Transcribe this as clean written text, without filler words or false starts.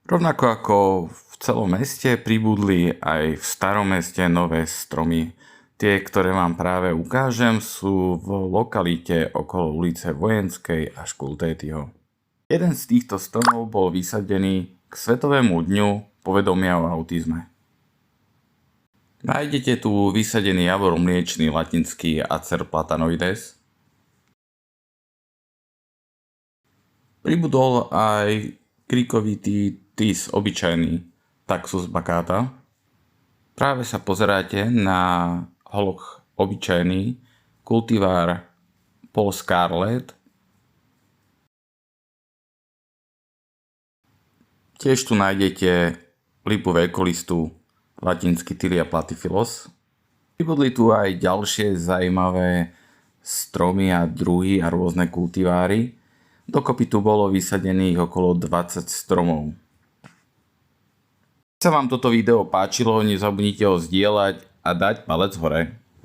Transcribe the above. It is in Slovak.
Rovnako ako v celom meste pribudli aj v starom meste nové stromy. Tie, ktoré vám práve ukážem, sú v lokalite okolo ulice Vojenskej a Škultétyho. Jeden z týchto stromov bol vysadený k Svetovému dňu povedomia o autizme. Nájdete tu vysadený javor mliečny latinský Acer platanoides. Pribudol aj krikovitý tis obyčajný Taxus baccata. Práve sa pozeráte na holoch obyčajný kultivár Paul Scarlett. Tiež tu nájdete lipu veľkolistu latinsky Tilia platyphilus. Pribudli tu aj ďalšie zaujímavé stromy a druhy a rôzne kultiváry. Dokopy tu bolo vysadených okolo 20 stromov. Ak sa vám toto video páčilo, nezabudnite ho zdieľať a dať palec hore.